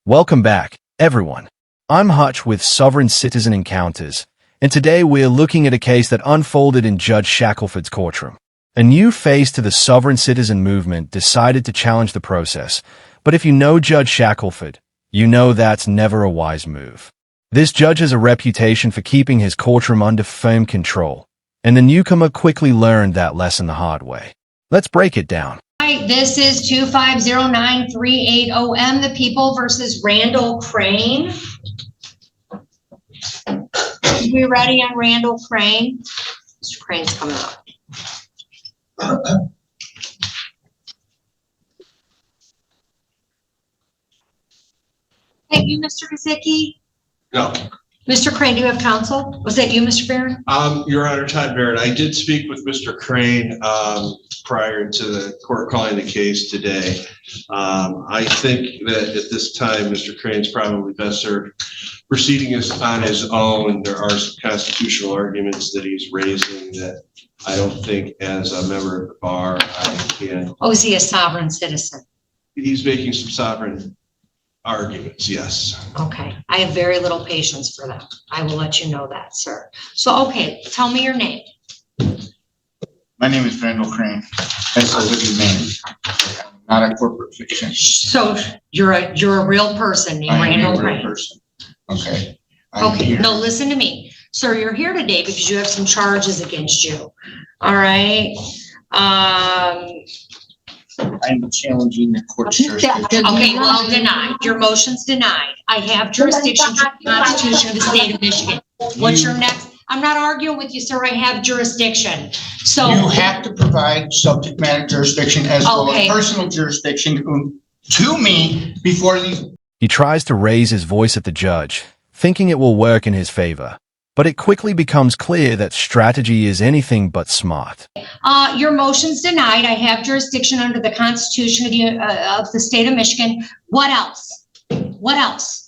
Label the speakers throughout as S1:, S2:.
S1: Welcome back, everyone. I'm Hutch with Sovereign Citizen Encounters, and today we're looking at a case that unfolded in Judge Shackelford's courtroom. A new face to the sovereign citizen movement decided to challenge the process, but if you know Judge Shackelford, you know that's never a wise move. This judge has a reputation for keeping his courtroom under firm control, and the newcomer quickly learned that lesson the hard way. Let's break it down.
S2: Right, this is 2509380M, the People versus Randall Crane. We ready on Randall Crane? Mr. Crane's coming up. Thank you, Mr. Kazicki.
S3: No.
S2: Mr. Crane, do you have counsel? Was that you, Mr. Barron?
S3: Your Honor, Todd Barrett. I did speak with Mr. Crane prior to the court calling the case today. I think that at this time, Mr. Crane's probably best served proceeding on his own. There are some constitutional arguments that he's raising that I don't think, as a member of the bar, I can.
S2: Oh, is he a sovereign citizen?
S3: He's making some sovereign arguments, yes.
S2: Okay, I have very little patience for them. I will let you know that, sir. So, okay, tell me your name.
S4: My name is Randall Crane. That's a living name, not a corporate fiction.
S2: So you're a real person named Randall Crane.
S4: Real person. Okay.
S2: Okay, no, listen to me. Sir, you're here today because you have some charges against you. All right.
S4: I'm challenging the court's jurisdiction.
S2: Okay, well, denied. Your motion's denied. I have jurisdiction to the Constitution of the state of Michigan. What's your next? I'm not arguing with you, sir. I have jurisdiction. So
S4: you have to provide subject matter jurisdiction as well as personal jurisdiction to me before these.
S1: He tries to raise his voice at the judge, thinking it will work in his favor. But it quickly becomes clear that strategy is anything but smart.
S2: Your motion's denied. I have jurisdiction under the Constitution of the state of Michigan. What else? What else?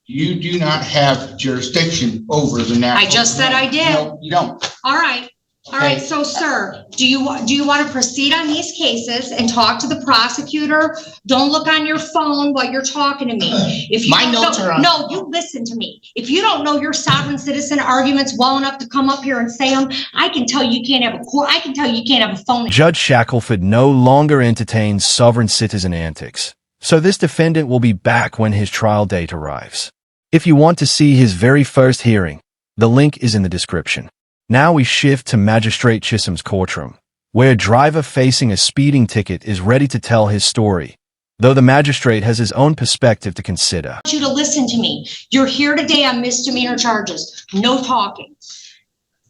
S4: You do not have jurisdiction over the national.
S2: I just said I did.
S4: No, you don't.
S2: All right. All right. So, sir, do you want to proceed on these cases and talk to the prosecutor? Don't look on your phone while you're talking to me. If you
S4: my notes are on.
S2: No, you listen to me. If you don't know your sovereign citizen arguments well enough to come up here and say them, I can tell you can't have a court. I can tell you can't have a phone.
S1: Judge Shackelford no longer entertains sovereign citizen antics, so this defendant will be back when his trial date arrives. If you want to see his very first hearing, the link is in the description. Now we shift to Magistrate Chisholm's courtroom, where a driver facing a speeding ticket is ready to tell his story, though the magistrate has his own perspective to consider.
S2: I want you to listen to me. You're here today on misdemeanor charges. No talking.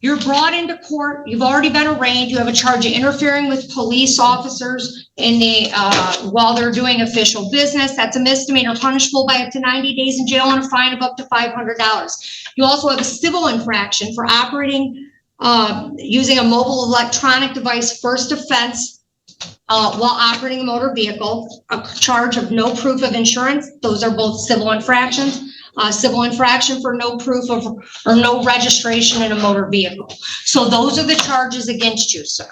S2: You're brought into court. You've already been arraigned. You have a charge of interfering with police officers in the while they're doing official business. That's a misdemeanor, punishable by up to 90 days in jail and a fine of up to $500. You also have a civil infraction for operating using a mobile electronic device, first offense while operating a motor vehicle, a charge of no proof of insurance. Those are both civil infractions. Civil infraction for no proof of or no registration in a motor vehicle. So those are the charges against you, sir.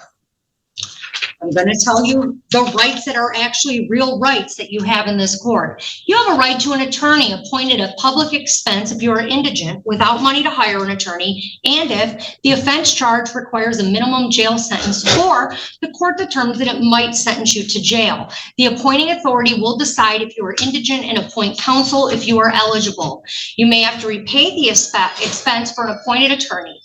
S2: I'm going to tell you the rights that are actually real rights that you have in this court. You have a right to an attorney appointed at public expense if you are indigent without money to hire an attorney, and if the offense charge requires a minimum jail sentence or the court determines that it might sentence you to jail. The appointing authority will decide if you are indigent and appoint counsel if you are eligible. You may have to repay the expense for an appointed attorney.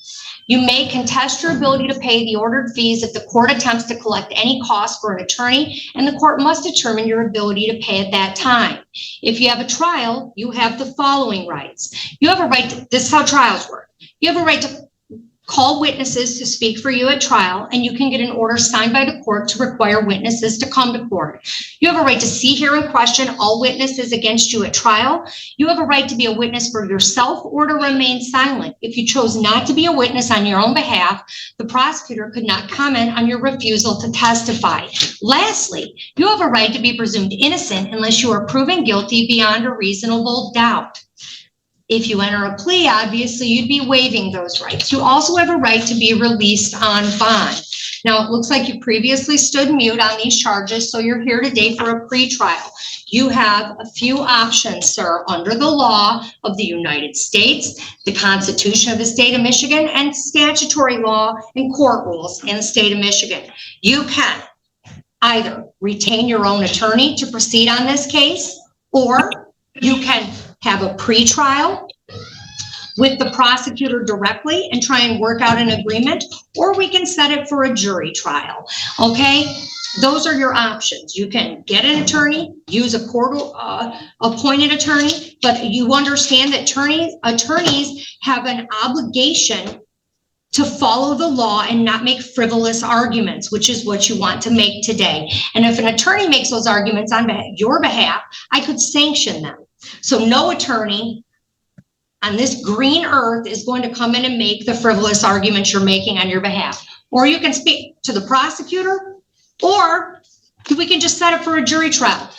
S2: You may contest your ability to pay the ordered fees if the court attempts to collect any cost for an attorney, and the court must determine your ability to pay at that time. If you have a trial, you have the following rights. You have a right to, this is how trials work. You have a right to call witnesses to speak for you at trial, and you can get an order signed by the court to require witnesses to come to court. You have a right to see, hear, and question all witnesses against you at trial. You have a right to be a witness for yourself or to remain silent. If you chose not to be a witness on your own behalf, the prosecutor could not comment on your refusal to testify. Lastly, you have a right to be presumed innocent unless you are proven guilty beyond a reasonable doubt. If you enter a plea, obviously you'd be waiving those rights. You also have a right to be released on bond. Now, it looks like you previously stood mute on these charges, so you're here today for a pretrial. You have a few options, sir, under the law of the United States, the Constitution of the state of Michigan, and statutory law and court rules in the state of Michigan. You can either retain your own attorney to proceed on this case, or you can have a pretrial with the prosecutor directly and try and work out an agreement, or we can set it for a jury trial, okay? Those are your options. You can get an attorney, use a court appointed attorney, but you understand that attorneys have an obligation to follow the law and not make frivolous arguments, which is what you want to make today. And if an attorney makes those arguments on your behalf, I could sanction them. So no attorney on this green earth is going to come in and make the frivolous arguments you're making on your behalf. Or you can speak to the prosecutor, or we can just set it for a jury trial.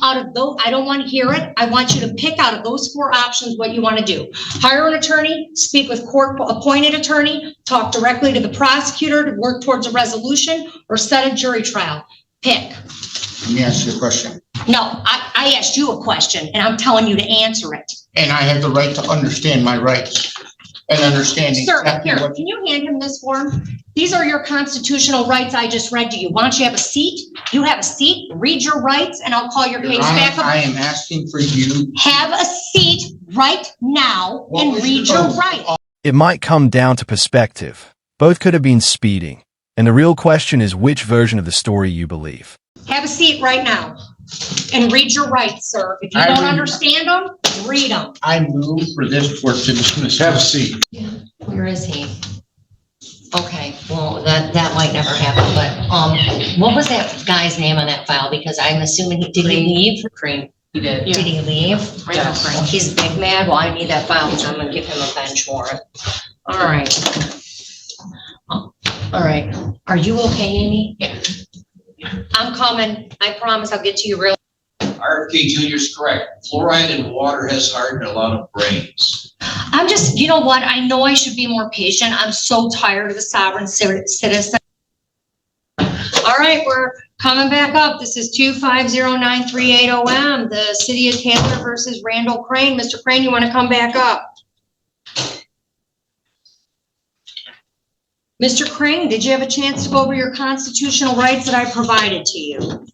S2: Out of those, I don't want to hear it. I want you to pick out of those four options what you want to do. Hire an attorney, speak with court appointed attorney, talk directly to the prosecutor to work towards a resolution, or set a jury trial. Pick.
S4: Let me ask you a question.
S2: No, I asked you a question and I'm telling you to answer it.
S4: And I have the right to understand my rights and understanding.
S2: Sir, here, can you hand him this form? These are your constitutional rights I just read to you. Why don't you have a seat? You have a seat, read your rights, and I'll call your case back up.
S4: I am asking for you.
S2: Have a seat right now and read your rights.
S1: It might come down to perspective. Both could have been speeding. And the real question is which version of the story you believe.
S2: Have a seat right now and read your rights, sir. If you don't understand them, read them.
S4: I move for this court to dismiss.
S3: Have a seat.
S5: Where is he? Okay, well, that might never happen, but, what was that guy's name on that file? Because I'm assuming did he leave?
S6: Cream. He did.
S5: Did he leave?
S6: Yes.
S5: Well, he's big mad. Well, I need that file because I'm gonna give him a bench warrant. All right. All right. Are you okay, Amy?
S6: Yeah.
S2: I'm coming. I promise I'll get to you real.
S7: RFK Jr. is correct. Fluoride in water has hardened a lot of brains.
S2: I'm just, you know what? I know I should be more patient. I'm so tired of the sovereign citizen. All right, we're coming back up. This is 2509380M, the City of Taylor versus Randall Crane. Mr. Crane, you want to come back up? Mr. Crane, did you have a chance to go over your constitutional rights that I provided to you?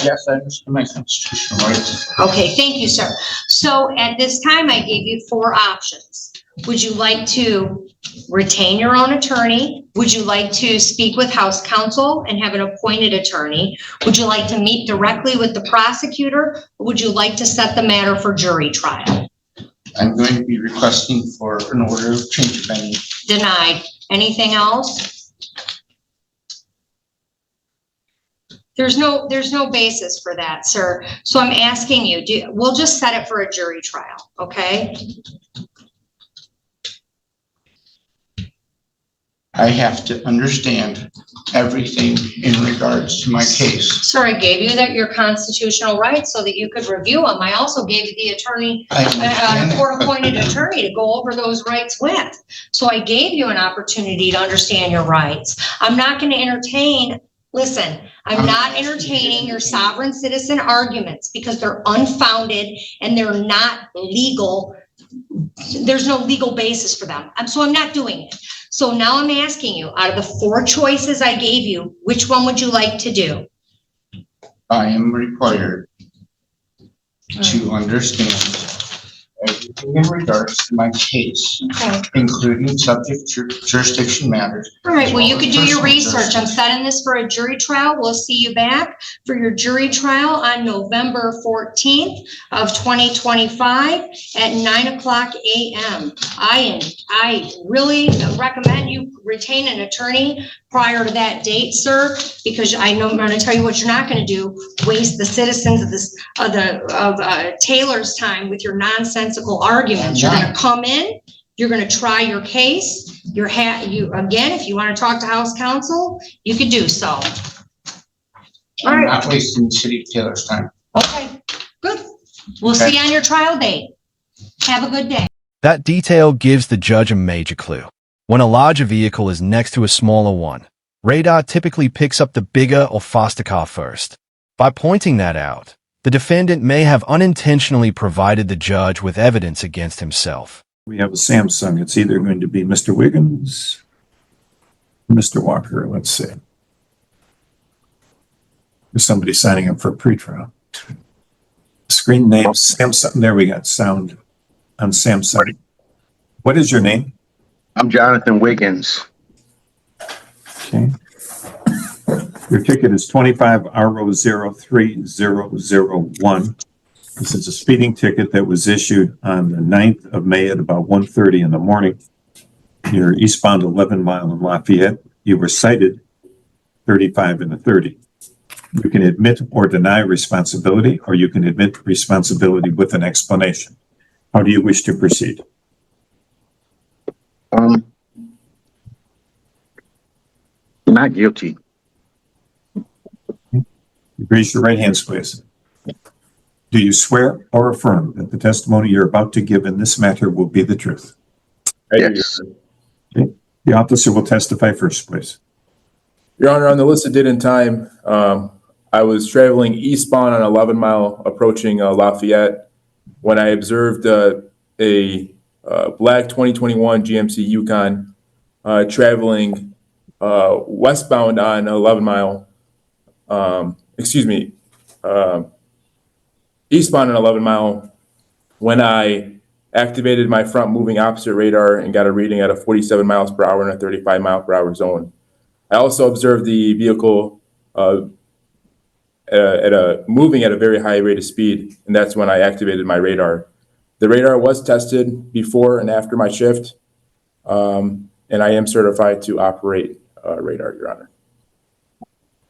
S4: Yes, I understand my constitutional rights.
S2: Okay, thank you, sir. So at this time, I gave you four options. Would you like to retain your own attorney? Would you like to speak with House counsel and have an appointed attorney? Would you like to meet directly with the prosecutor? Or would you like to set the matter for jury trial?
S4: I'm going to be requesting for an order of change of venue.
S2: Denied. Anything else? There's no basis for that, sir. So I'm asking you, we'll just set it for a jury trial, okay?
S4: I have to understand everything in regards to my case.
S2: Sir, I gave you your constitutional rights so that you could review them. I also gave you the attorney, a court-appointed attorney to go over those rights with. So I gave you an opportunity to understand your rights. I'm not going to entertain, listen, I'm not entertaining your sovereign citizen arguments because they're unfounded and they're not legal. There's no legal basis for them. So I'm not doing it. So now I'm asking you, out of the four choices I gave you, which one would you like to do?
S4: I am required to understand everything in regards to my case,
S2: Okay.
S4: including subject jurisdiction matters.
S2: All right, well, you could do your
S4: Personal
S2: research. I'm setting this for a jury trial. We'll see you back for your jury trial on November 14th of 2025 at 9:00 a.m. I really recommend you retain an attorney prior to that date, sir, because I know I'm going to tell you what you're not going to do: waste the citizens of Taylor's time with your nonsensical arguments. You're going to come in. You're going to try your case. Again, if you want to talk to House counsel, you could do so. All
S4: I'm
S2: right.
S4: not wasting the city of Taylor's time.
S2: Okay, good. We'll see you on your trial date. Have a good day.
S1: That detail gives the judge a major clue. When a larger vehicle is next to a smaller one, radar typically picks up the bigger or faster car first. By pointing that out, The defendant may have unintentionally provided the judge with evidence against himself.
S6: We have a Samsung. It's either going to be Mr. Wiggins, Mr. Walker. Let's see. There's somebody signing up for a pretrial. Screen name Samsung. There we got sound on Samsung. What is your name?
S8: I'm Jonathan Wiggins.
S6: Okay. Your ticket is 25 RO03001. This is a speeding ticket that was issued on the 9th of May at about 1:30 in the morning. You're eastbound 11 Mile in Lafayette. You were cited 35 and a 30. You can admit or deny responsibility, or you can admit responsibility with an explanation. How do you wish to proceed?
S8: Not guilty.
S6: Raise your right hands, please. Do you swear or affirm that the testimony you're about to give in this matter will be the truth?
S8: Yes.
S6: Okay. The officer will testify first, please.
S9: Your Honor, on the listed date and time, I was traveling eastbound on 11 Mile approaching Lafayette when I observed a black 2021 GMC Yukon traveling westbound on 11 Mile, eastbound on 11 Mile when I activated my front moving opposite radar and got a reading at a 47 miles per hour in a 35 mile per hour zone. I also observed the vehicle moving at a very high rate of speed, and that's when I activated my radar. The radar was tested before and after my shift, and I am certified to operate radar, Your Honor.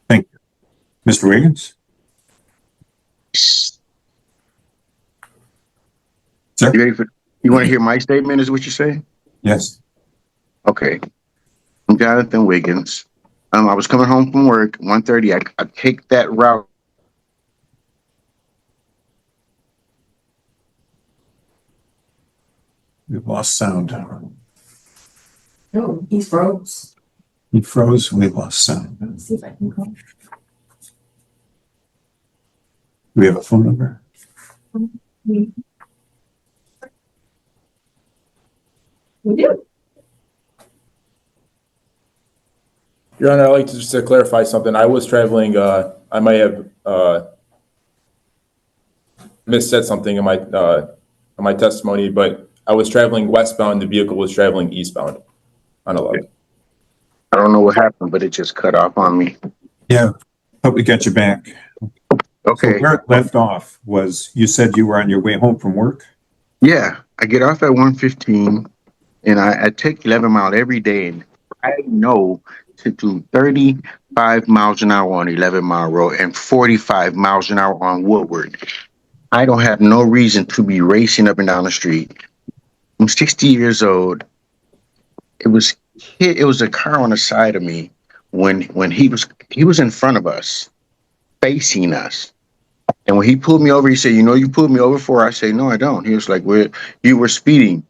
S6: Thank you. Mr. Wiggins? Sir?
S8: You want to hear my statement is what you say?
S6: Yes.
S8: Okay. I'm Jonathan Wiggins. I was coming home from work, 1:30. I take that route.
S6: We've lost sound.
S10: No, he froze.
S6: He froze and we lost sound.
S10: Let me see if I can call.
S6: Do we have a phone number?
S10: We do.
S9: Your Honor, I'd like to just to clarify something. I was traveling, I might have missaid something in my testimony, but I was traveling westbound. The vehicle was traveling eastbound on 11.
S8: I don't know what happened, but it just cut off on me.
S6: Yeah, but we got you back.
S8: Okay.
S6: So where it left off was you said you were on your way home from work?
S8: Yeah, I get off at 1:15, and I take 11 Mile every day, and I know to do 35 miles an hour on 11 Mile Road and 45 miles an hour on Woodward. I don't have no reason to be racing up and down the street. I'm 60 years old. It was a car on the side of me when he was in front of us, facing us. And when he pulled me over, he said, "You know, you pulled me over for?" I say, "No, I don't." He was like, "You were speeding."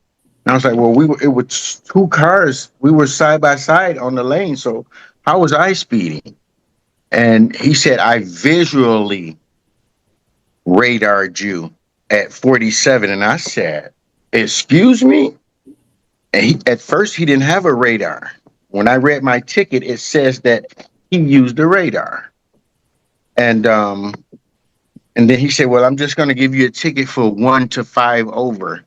S8: And I was like, "Well, it was two cars. We were side by side on the lane. So how was I speeding?" And he said, "I visually radared you at 47." And I said, "Excuse me?" And at first he didn't have a radar. When I read my ticket, it says that he used a radar. And then he said, "Well, I'm just going to give you a ticket for 1 to 5 over."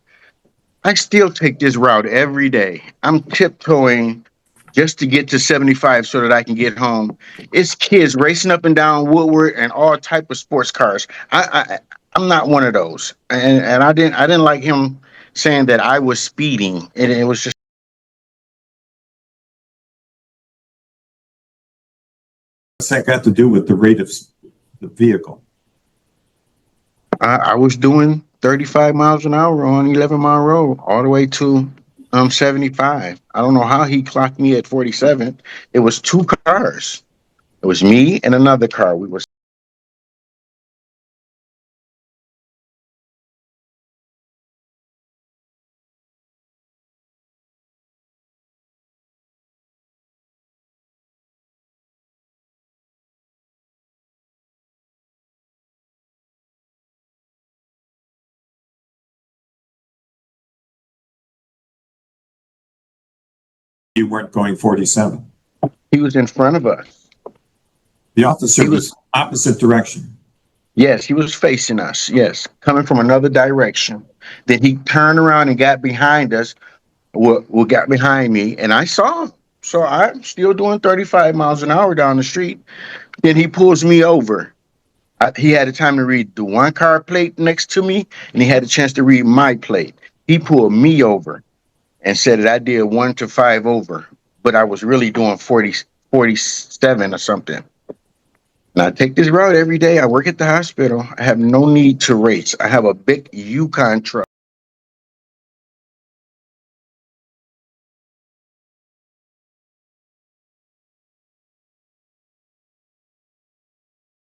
S8: I still take this route every day. I'm tiptoeing just to get to 75 so that I can get home. It's kids racing up and down Woodward and all type of sports cars. I'm not one of those. And I didn't like him saying that I was speeding. And it was just.
S6: What's that got to do with the rate of the vehicle?
S8: I was doing 35 miles an hour on 11 Mile Road all the way to 75. I don't know how he clocked me at 47. It was two cars. It was me and another car. We were
S6: You weren't going 47.
S8: He was in front of us.
S6: The officer
S8: He was-
S6: was opposite direction.
S8: Yes, he was facing us. Yes, coming from another direction. Then he turned around and got behind us. Got behind me, and I saw him. So I'm still doing 35 miles an hour down the street. Then he pulls me over. He had the time to read the one car plate next to me, and he had a chance to read my plate. He pulled me over and said that I did 1 to 5 over, but I was really doing 47 or something. And I take this route every day. I work at the hospital. I have no need to race. I have a big Yukon truck.